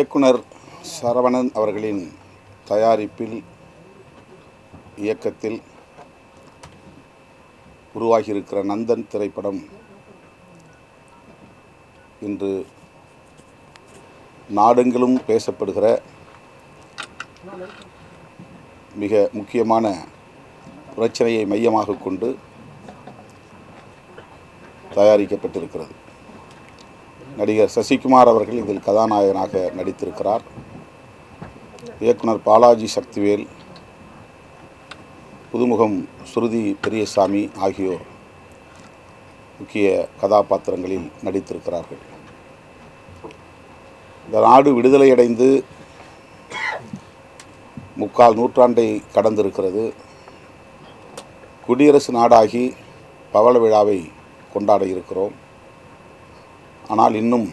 இயக்குனர் சரவணன் அவர்களின் தயாரிப்பில் இயக்கத்தில் உருவாகியிருக்கிற நந்தன் திரைப்படம் இன்று நாடெங்கிலும் பேசப்படுகிற மிக முக்கியமான பிரச்சனையை மையமாக கொண்டு தயாரிக்கப்பட்டிருக்கிறது. நடிகர் சசிகுமார் அவர்கள் இதில் கதாநாயகனாக நடித்திருக்கிறார். இயக்குனர் பாலாஜி சக்திவேல், புதுமுகம் ஸ்ருதி பெரியசாமி ஆகியோர் முக்கிய கதாபாத்திரங்களில் நடித்திருக்கிறார்கள். இந்த நாடு விடுதலையடைந்து 3/4 நூற்றாண்டை கடந்திருக்கிறது. குடியரசு நாடாகி பவள விழாவை கொண்டாட இருக்கிறோம். ஆனால் இன்னும்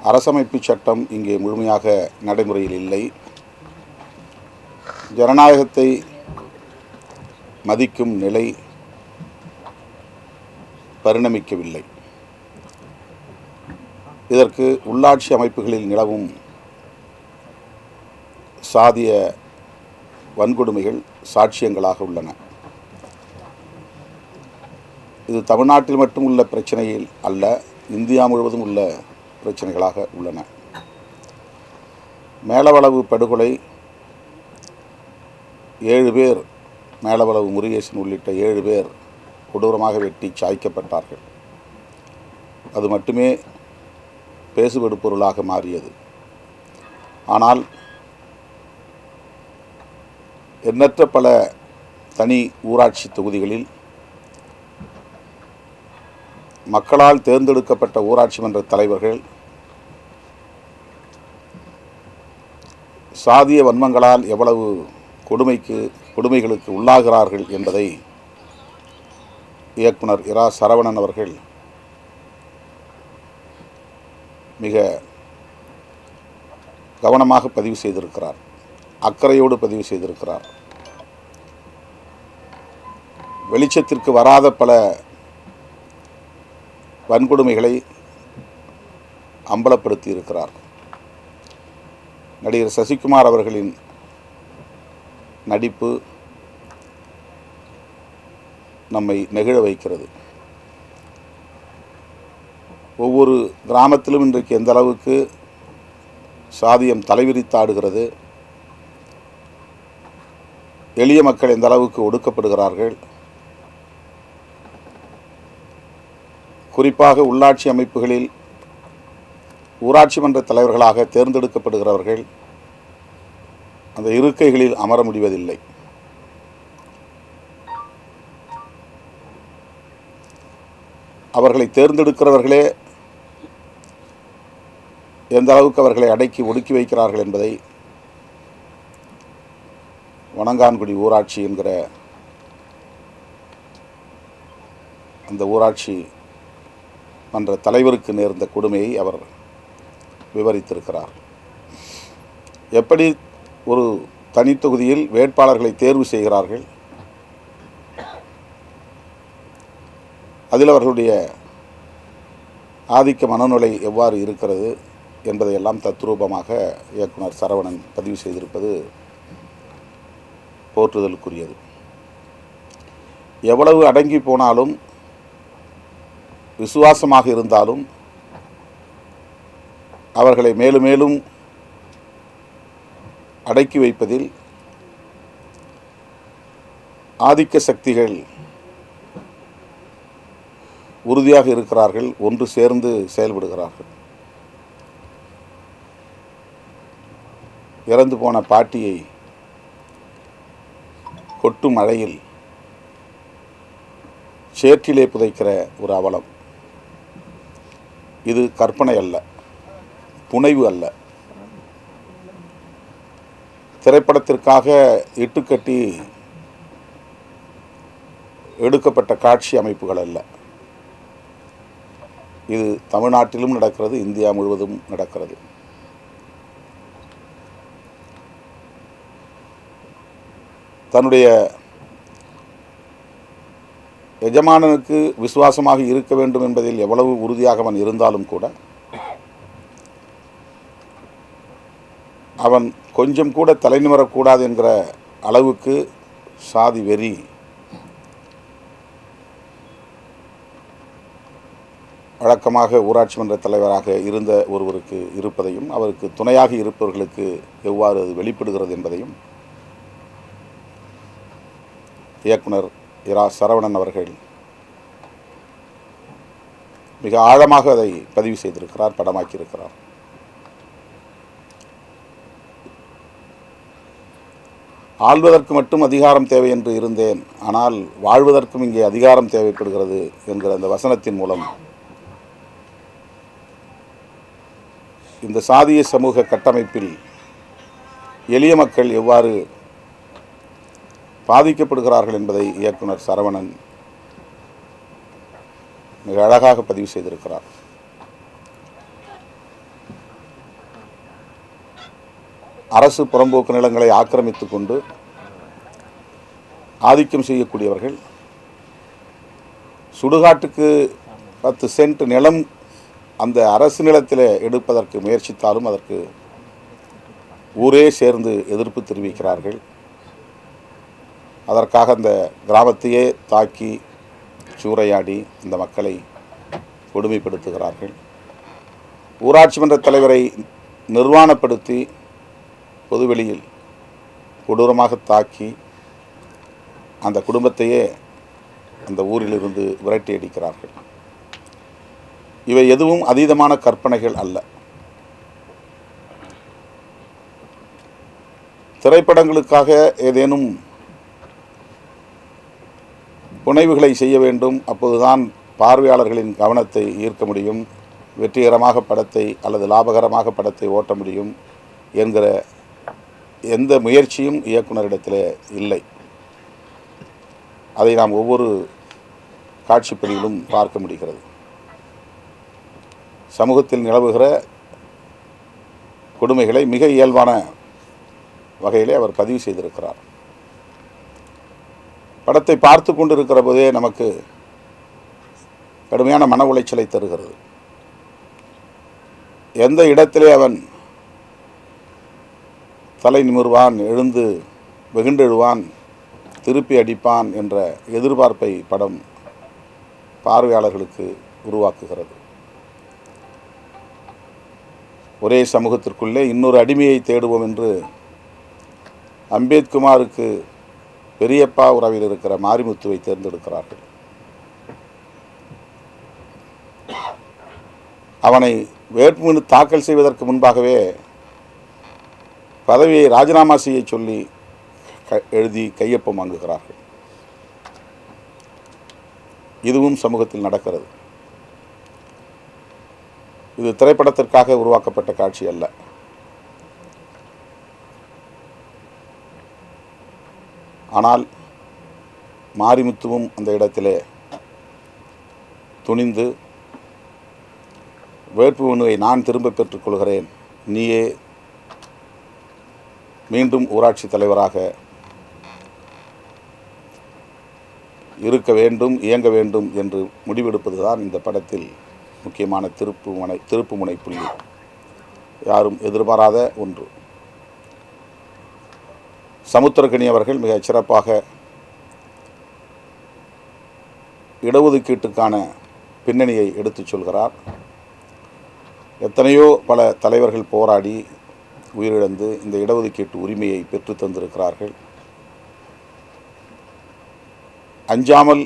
அரசமைப்பு சட்டம் இங்கே முழுமையாக நடைமுறையில் இல்லை. ஜனநாயகத்தை மதிக்கும் நிலை பரிணமிக்கவில்லை. இதற்கு உள்ளாட்சி அமைப்புகளில் நிலவும் சாதிய வன்கொடுமைகள் சாட்சியங்களாக உள்ளன. இது தமிழ்நாட்டில் மட்டும் உள்ள பிரச்சனையில் அல்ல, இந்தியா முழுவதும் உள்ள பிரச்சனைகளாக உள்ளன. மேலவளவு படுகொலை, 7 பேர், மேலவளவு முருகேசன் உள்ளிட்ட 7 பேர் கொடூரமாக வெட்டி சாய்க்கப்பட்டார்கள். அது மட்டுமே பேசுபடு பொருளாக மாறியது. ஆனால் எண்ணற்ற பல தனி ஊராட்சி தொகுதிகளில் மக்களால் தேர்ந்தெடுக்கப்பட்ட ஊராட்சி மன்ற தலைவர்கள் சாதிய வன்மங்களால் எவ்வளவு கொடுமைகளுக்கு உள்ளாகிறார்கள் என்பதை இயக்குனர் இரா சரவணன் அவர்கள் மிக கவனமாக பதிவு செய்திருக்கிறார், அக்கறையோடு பதிவு செய்திருக்கிறார். வெளிச்சத்திற்கு வராத பல வன்கொடுமைகளை அம்பலப்படுத்தி இருக்கிறார். நடிகர் சசிகுமார் அவர்களின் நடிப்பு நம்மை நெகிழ வைக்கிறது. ஒவ்வொரு கிராமத்திலும் இன்றைக்கு எந்த அளவுக்கு சாதியம் தலைவிரித்தாடுகிறது, எளிய மக்கள் எந்த அளவுக்கு ஒடுக்கப்படுகிறார்கள், குறிப்பாக உள்ளாட்சி அமைப்புகளில் ஊராட்சி மன்ற தலைவர்களாக தேர்ந்தெடுக்கப்படுகிறவர்கள் அந்த இருக்கைகளில் அமர முடிவதில்லை. அவர்களை தேர்ந்தெடுக்கிறவர்களே எந்த அளவுக்கு அவர்களை அடக்கி ஒடுக்கி வைக்கிறார்கள் என்பதை வணங்கான்குடி ஊராட்சி என்கிற அந்த ஊராட்சி மன்ற தலைவருக்கு நேர்ந்த கொடுமையை அவர் விவரித்திருக்கிறார். எப்படி ஒரு தனித்தொகுதியில் வேட்பாளர்களை தேர்வு செய்கிறார்கள், அதில் அவர்களுடைய ஆதிக்க மனநிலை எவ்வாறு இருக்கிறது என்பதையெல்லாம் தத்ரூபமாக இயக்குனர் சரவணன் பதிவு செய்திருப்பது போற்றுதலுக்குரியது. எவ்வளவு அடங்கி போனாலும், விசுவாசமாக இருந்தாலும் அவர்களை மேலும் மேலும் அடக்கி வைப்பதில் ஆதிக்க சக்திகள் உறுதியாக இருக்கிறார்கள், ஒன்று சேர்ந்து செயல்படுகிறார்கள். இறந்து போன பாட்டியை கொட்டும் மழையில் சேற்றிலே புதைக்கிற ஒரு அவலம். இது கற்பனை அல்ல, புனைவு அல்ல, திரைப்படத்திற்காக இட்டுக்கட்டி எடுக்கப்பட்ட காட்சி அமைப்புகள் அல்ல. இது தமிழ்நாட்டிலும் நடக்கிறது, இந்தியா முழுவதும் நடக்கிறது. தன்னுடைய எஜமானனுக்கு விசுவாசமாக இருக்க வேண்டும் என்பதில் எவ்வளவு உறுதியாக அவன் இருந்தாலும் கூட அவன் கொஞ்சம் கூட தலைநிமிரக்கூடாது என்கிற அளவுக்கு சாதி வெறி வழக்கமாக ஊராட்சி மன்ற தலைவராக இருந்த ஒருவருக்கு இருப்பதையும் அவருக்கு துணையாக இருப்பவர்களுக்கு எவ்வாறு அது வெளிப்படுகிறது என்பதையும் இயக்குனர் இரா சரவணன் அவர்கள் மிக ஆழமாக அதை பதிவு செய்திருக்கிறார், படமாக்கியிருக்கிறார். ஆள்வதற்கு மட்டும் அதிகாரம் தேவை என்று இருந்தேன், ஆனால் வாழ்வதற்கும் இங்கே அதிகாரம் தேவைப்படுகிறது என்கிற அந்த வசனத்தின் மூலம் இந்த சாதிய சமூக கட்டமைப்பில் எளிய மக்கள் எவ்வாறு பாதிக்கப்படுகிறார்கள் என்பதை இயக்குனர் சரவணன் மிக அழகாக பதிவு செய்திருக்கிறார். அரசு புறம்போக்கு நிலங்களை ஆக்கிரமித்துக் கொண்டு ஆதிக்கம் செய்யக்கூடியவர்கள் சுடுகாட்டுக்கு 10 சென்ட் நிலம் அந்த அரசு நிலத்தில் எடுப்பதற்கு முயற்சித்தாலும் அதற்கு ஊரே சேர்ந்து எதிர்ப்பு தெரிவிக்கிறார்கள். அதற்காக அந்த கிராமத்தையே தாக்கி சூறையாடி இந்த மக்களை கொடுமைப்படுத்துகிறார்கள். ஊராட்சி மன்ற தலைவரை நிர்வாணப்படுத்தி பொதுவெளியில் கொடூரமாக தாக்கி அந்த குடும்பத்தையே அந்த ஊரிலிருந்து விரட்டி அடிக்கிறார்கள். இவை எதுவும் அதீதமான கற்பனைகள் அல்ல. திரைப்படங்களுக்காக ஏதேனும் புனைவுகளை செய்ய வேண்டும், அப்போதுதான் பார்வையாளர்களின் கவனத்தை ஈர்க்க முடியும், வெற்றிகரமாக படத்தை அல்லது லாபகரமாக படத்தை ஓட்ட முடியும் என்கிற எந்த முயற்சியும் இயக்குனரிடத்தில் இல்லை. அதை நாம் ஒவ்வொரு காட்சிப்படியிலும் பார்க்க முடிகிறது. சமூகத்தில் நிலவுகிற கொடுமைகளை மிக இயல்பான வகையிலே அவர் பதிவு செய்திருக்கிறார். படத்தை பார்த்து கொண்டிருக்கிற போதே நமக்கு கடுமையான மன உளைச்சலை தருகிறது. எந்த இடத்திலே அவன் தலை நிமிர்வான், எழுந்து வெகுண்டெழுவான், திருப்பி அடிப்பான் என்ற எதிர்பார்ப்பை படம் பார்வையாளர்களுக்கு உருவாக்குகிறது. ஒரே சமூகத்திற்குள்ளே இன்னொரு அடிமையை தேடுவோம் என்று அம்பேத்குமாருக்கு பெரியப்பா உறவில் இருக்கிற மாரிமுத்துவை தேர்ந்தெடுக்கிறார்கள். அவனை வேட்புமனு தாக்கல் செய்வதற்கு முன்பாகவே பதவியை ராஜினாமா செய்ய சொல்லி எழுதி கையொப்பம் வாங்குகிறார்கள். இதுவும் சமூகத்தில் நடக்கிறது. இது திரைப்படத்திற்காக உருவாக்கப்பட்ட காட்சி அல்ல. ஆனால் மாரிமுத்துவும் அந்த இடத்திலே துணிந்து வேட்புமனுவை நான் திரும்ப பெற்றுக் கொள்கிறேன், நீயே மீண்டும் ஊராட்சி தலைவராக இருக்க வேண்டும், இயங்க வேண்டும் என்று முடிவெடுப்பதுதான் இந்த படத்தில் முக்கியமான திருப்புமுனை புள்ளி. யாரும் எதிர்பாராத ஒன்று. சமுத்திரக்கனி அவர்கள் மிக சிறப்பாக இடஒதுக்கீட்டுக்கான பின்னணியை எடுத்துச் சொல்கிறார். எத்தனையோ பல தலைவர்கள் போராடி உயிரிழந்து இந்த இடஒதுக்கீட்டு உரிமையை பெற்று தந்திருக்கிறார்கள். அஞ்சாமல்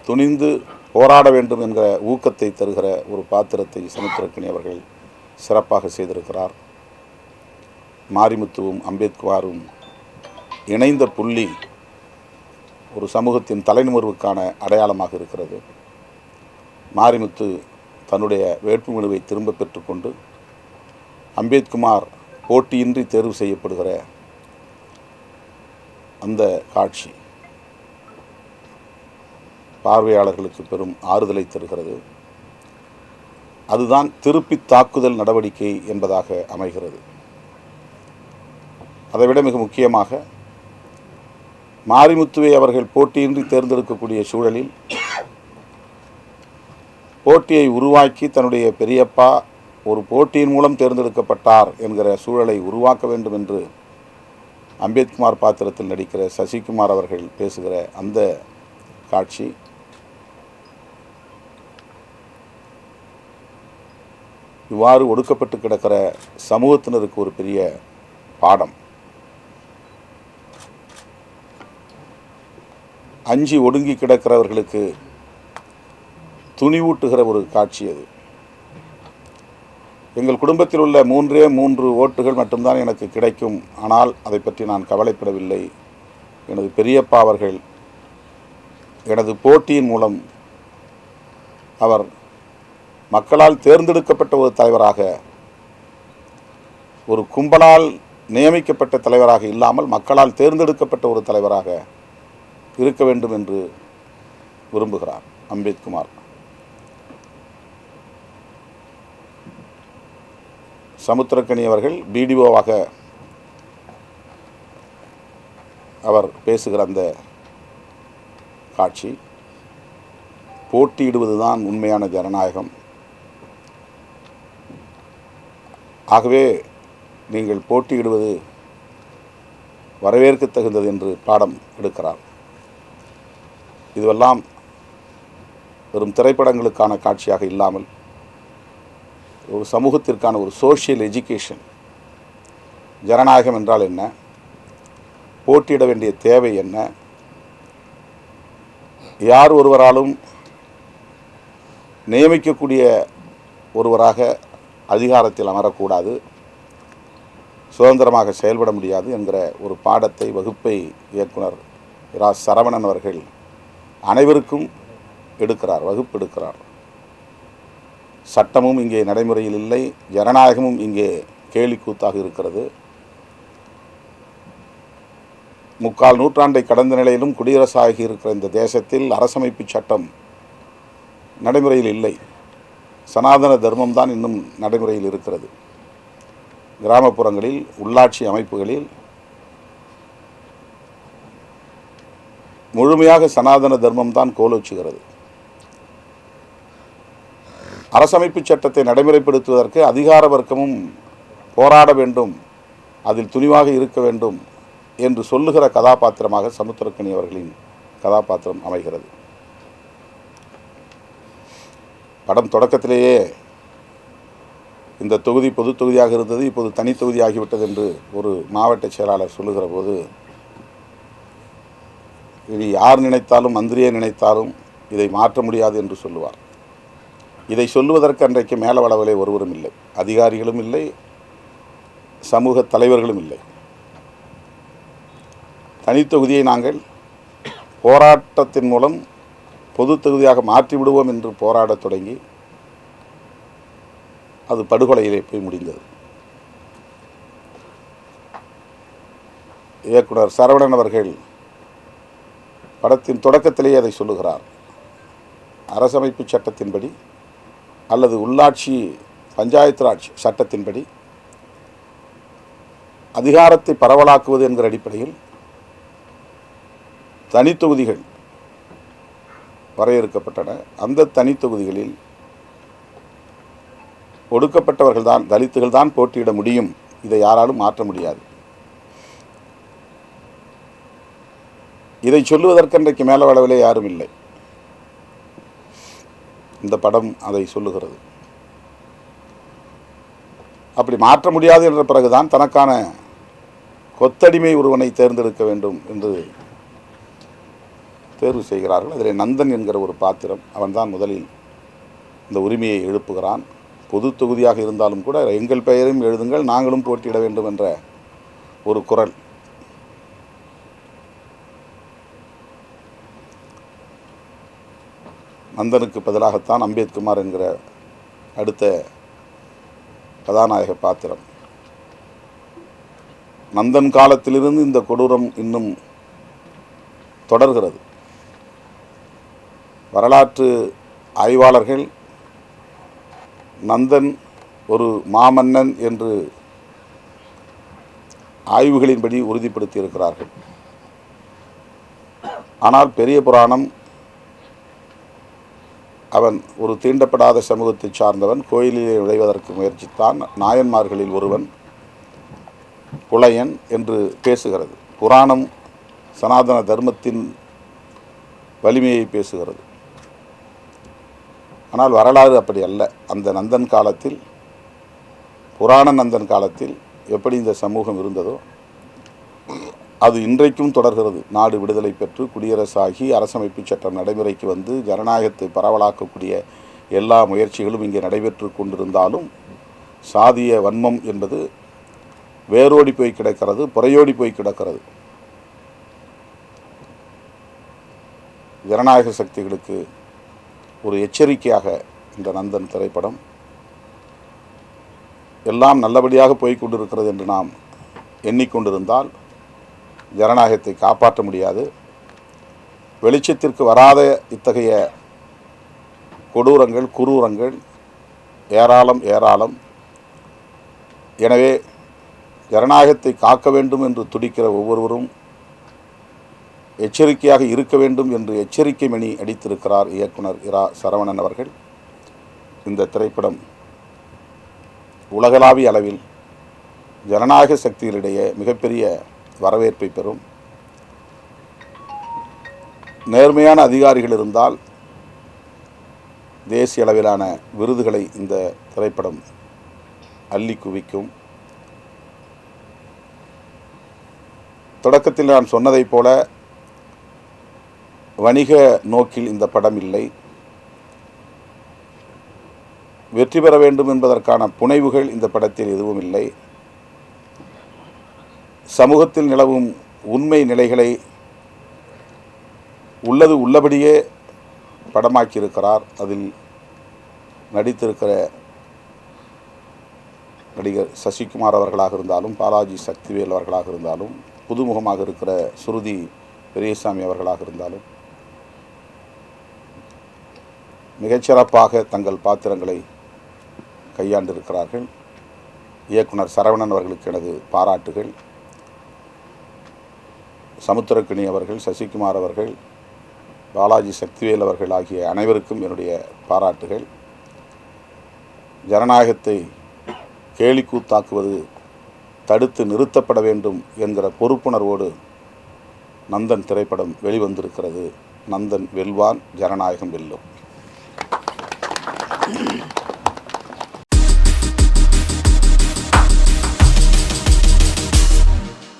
துணிந்து போராட வேண்டும் என்கிற ஊக்கத்தை தருகிற ஒரு பாத்திரத்தை சமுத்திரக்கனி அவர்கள் சிறப்பாக செய்திருக்கிறார். மாரிமுத்துவும் அம்பேத்கரும் இணைந்த புள்ளி ஒரு சமூகத்தின் தலைநிமிர்வுக்கான அடையாளமாக இருக்கிறது. மாரிமுத்து தன்னுடைய வேட்புமனுவை திரும்ப பெற்றுக்கொண்டு அம்பேத்குமார் போட்டியின்றி தேர்வு செய்யப்படுகிற அந்த காட்சி பார்வையாளர்களுக்கு பெரும் ஆறுதலை தருகிறது. அதுதான் திருப்பி தாக்குதல் நடவடிக்கை என்பதாக அமைகிறது. அதைவிட மிக முக்கியமாக மாரிமுத்துவை அவர்கள் போட்டியின்றி தேர்ந்தெடுக்கக்கூடிய சூழலில் போட்டியை உருவாக்கி தன்னுடைய பெரியப்பா ஒரு போட்டியின் மூலம் தேர்ந்தெடுக்கப்பட்டார் என்கிற சூழலை உருவாக்க வேண்டும் என்று அம்பேத்குமார் பாத்திரத்தில் நடிக்கிற சசிகுமார் அவர்கள் பேசுகிற அந்த காட்சி இவ்வாறு ஒடுக்கப்பட்டு கிடக்கிற சமூகத்தினருக்கு ஒரு பெரிய பாடம். அஞ்சி ஒடுங்கி கிடக்கிறவர்களுக்கு துணிவூட்டுகிற ஒரு காட்சி அது. எங்கள் குடும்பத்தில் உள்ள 3 ஓட்டுகள் மட்டும்தான் எனக்கு கிடைக்கும், ஆனால் அதை பற்றி நான் கவலைப்படவில்லை. எனது பெரியப்பா அவர்கள் எனது போட்டியின் மூலம் அவர் மக்களால் தேர்ந்தெடுக்கப்பட்ட ஒரு தலைவராக, ஒரு கும்பலால் நியமிக்கப்பட்ட தலைவராக இல்லாமல் மக்களால் தேர்ந்தெடுக்கப்பட்ட ஒரு தலைவராக இருக்க வேண்டும் என்று விரும்புகிறார் அம்பேத்குமார். சமுத்திரக்கனி அவர்கள் பிடிஓவாக அவர் பேசுகிற அந்த காட்சி, போட்டியிடுவதுதான் உண்மையான ஜனநாயகம், ஆகவே நீங்கள் போட்டியிடுவது வரவேற்க தகுந்தது என்று பாடம் எடுக்கிறார். இதுவெல்லாம் வெறும் திரைப்படங்களுக்கான காட்சியாக இல்லாமல் ஒரு சமூகத்திற்கான ஒரு சோஷியல் எஜுகேஷன். ஜனநாயகம் என்றால் என்ன, போட்டியிட வேண்டிய தேவை என்ன, யார் ஒருவராலும் நியமிக்கக்கூடிய ஒருவராக அதிகாரத்தில் அமரக்கூடாது, சுதந்திரமாக செயல்பட முடியாது என்கிற ஒரு பாடத்தை, வகுப்பை இயக்குனர் இரா சரவணன் அவர்கள் அனைவருக்கும் எடுக்கிறார், வகுப்பு எடுக்கிறார். சட்டமும் இங்கே நடைமுறையில் இல்லை, ஜனநாயகமும் இங்கே கேலிக்கூத்தாக இருக்கிறது. 3/4 நூற்றாண்டை கடந்த நிலையிலும் குடியரசாகி இருக்கிற இந்த தேசத்தில் அரசமைப்பு சட்டம் நடைமுறையில் இல்லை. சனாதன தர்மம் தான் இன்னும் நடைமுறையில் இருக்கிறது. கிராமப்புறங்களில், உள்ளாட்சி அமைப்புகளில் முழுமையாக சனாதன தர்மம் தான் கோலோச்சுகிறது. அரசமைப்பு சட்டத்தை நடைமுறைப்படுத்துவதற்கு அதிகார வர்க்கமும் போராட வேண்டும், அதில் துணிவாக இருக்க வேண்டும் என்று சொல்லுகிற கதாபாத்திரமாக சமுத்திரக்கனி அவர்களின் கதாபாத்திரம் அமைகிறது. படம் தொடக்கத்திலேயே இந்த தொகுதி பொது தொகுதியாக இருந்தது, இப்போது தனி தொகுதி ஆகிவிட்டது என்று ஒரு மாவட்ட செயலாளர் சொல்லுகிற போது, இது யார் நினைத்தாலும், மந்திரியை நினைத்தாலும் இதை மாற்ற முடியாது என்று சொல்லுவார். இதை சொல்லுவதற்கு அன்றைக்கு மேலவளவிலே ஒருவரும் இல்லை, அதிகாரிகளும் இல்லை, சமூக தலைவர்களும் இல்லை. தனித்தொகுதியை நாங்கள் போராட்டத்தின் மூலம் பொது தொகுதியாக மாற்றிவிடுவோம் என்று போராடத் தொடங்கி அது படுகொலையிலே போய் முடிந்தது. இயக்குனர் சரவணன் அவர்கள் படத்தின் தொடக்கத்திலேயே அதை சொல்லுகிறார். அரசமைப்பு சட்டத்தின்படி அல்லது உள்ளாட்சி பஞ்சாயத்து ராஜ் சட்டத்தின்படி அதிகாரத்தை பரவலாக்குவது என்கிற அடிப்படையில் தனித்தொகுதிகள் வரையறுக்கப்பட்டன. அந்த தனித்தொகுதிகளில் ஒடுக்கப்பட்டவர்கள் தான், தலித்துகள் தான் போட்டியிட முடியும், இதை யாராலும் மாற்ற முடியாது. இதை சொல்லுவதற்கு அன்றைக்கு மேலவளவிலே யாரும் இல்லை. இந்த படம் அதை சொல்லுகிறது. அப்படி மாற்ற முடியாது என்ற பிறகுதான் தனக்கான கொத்தடிமை ஒருவனை தேர்ந்தெடுக்க வேண்டும் என்று தேர்வு செய்கிறார்கள். அதில் நந்தன் என்கிற ஒரு பாத்திரம், அவன்தான் முதலில் இந்த உரிமையை எழுப்புகிறான். பொது தொகுதியாக இருந்தாலும் கூட எங்கள் பெயரையும் எழுதுங்கள், நாங்களும் போட்டியிட வேண்டும் என்ற ஒரு குரல். நந்தனுக்கு பதிலாகத்தான் அம்பேத்குமார் என்கிற அடுத்த கதாநாயக பாத்திரம். நந்தன் காலத்திலிருந்து இந்த கொடூரம் இன்னும் தொடர்கிறது. வரலாற்று ஆய்வாளர்கள் நந்தன் ஒரு மாமன்னன் என்று ஆய்வுகளின்படி உறுதிப்படுத்தி இருக்கிறார்கள். ஆனால் பெரிய புராணம் அவன் ஒரு தீண்டப்படாத சமூகத்தை சார்ந்தவன். கோயிலிலே நுழைவதற்கு முயற்சித்தான். நாயன்மார்களில் ஒருவன் புலையன் என்று பேசுகிறது. புராணம் சனாதன தர்மத்தின் வலிமையை பேசுகிறது. ஆனால் வரலாறு அப்படி அல்ல. அந்த நந்தன் காலத்தில், புராண நந்தன் காலத்தில் எப்படி இந்த சமூகம் இருந்ததோ அது இன்றைக்கும் தொடர்கிறது. நாடு விடுதலை பெற்று குடியரசாகி அரசமைப்பு சட்டம் நடைமுறைக்கு வந்து ஜனநாயகத்தை பரவலாக்கக்கூடிய எல்லா முயற்சிகளும் இங்கே நடைபெற்று கொண்டிருந்தாலும் சாதிய வன்மம் என்பது வேரோடி போய் கிடக்கிறது, புறையோடி போய் கிடக்கிறது. ஜனநாயக சக்திகளுக்கு ஒரு எச்சரிக்கையாக இந்த நந்தன் திரைப்படம். எல்லாம் நல்லபடியாக போய் கொண்டிருக்கிறது என்று நாம் எண்ணிக்கொண்டிருந்தால் ஜனநாயகத்தை காப்பாற்ற முடியாது. வெளிச்சத்திற்கு வராத இத்தகைய கொடூரங்கள், குரூரங்கள் ஏராளம். எனவே ஜனநாயகத்தை காக்க வேண்டும் என்று துடிக்கிற ஒவ்வொருவரும் எச்சரிக்கையாக இருக்க வேண்டும் என்று எச்சரிக்கை மணி அடித்திருக்கிறார் இயக்குனர் இரா சரவணன் அவர்கள். இந்த திரைப்படம் உலகளாவிய அளவில் ஜனநாயக சக்திகளிடையே மிகப்பெரிய வரவேற்பை பெறும். நேர்மையான அதிகாரிகள் இருந்தால் தேசிய அளவிலான விருதுகளை இந்த திரைப்படம் அள்ளி குவிக்கும். தொடக்கத்தில் நான் சொன்னதைப் போல வணிக நோக்கில் இந்த படம் இல்லை. வெற்றி பெற வேண்டும் என்பதற்கான புனைவுகள் இந்த படத்தில் எதுவும் இல்லை. சமூகத்தில் நிலவும் உண்மை நிலைகளை உள்ளது உள்ளபடியே படமாக்கியிருக்கிறார். அதில் நடித்திருக்கிற நடிகர் சசிகுமார் அவர்களாக இருந்தாலும், பாலாஜி சக்திவேல் அவர்களாக இருந்தாலும், புதுமுகமாக இருக்கிற சுருதி பெரியசாமி அவர்களாக இருந்தாலும் மிகச்சிறப்பாக தங்கள் பாத்திரங்களை கையாண்டிருக்கிறார்கள். இயக்குனர் சரவணன் அவர்களுக்கு எனது பாராட்டுகள். சமுத்திரக்கனி அவர்கள், சசிகுமார் அவர்கள், பாலாஜி சக்திவேல் அவர்கள் ஆகிய அனைவருக்கும் என்னுடைய பாராட்டுகள். ஜனநாயகத்தை கேலிக்கூத்தாக்குவது தடுத்து நிறுத்தப்பட வேண்டும் என்கிற பொறுப்புணர்வோடு நந்தன் திரைப்படம் வெளிவந்திருக்கிறது. நந்தன் வெல்வான், ஜனநாயகம் வெல்லும்.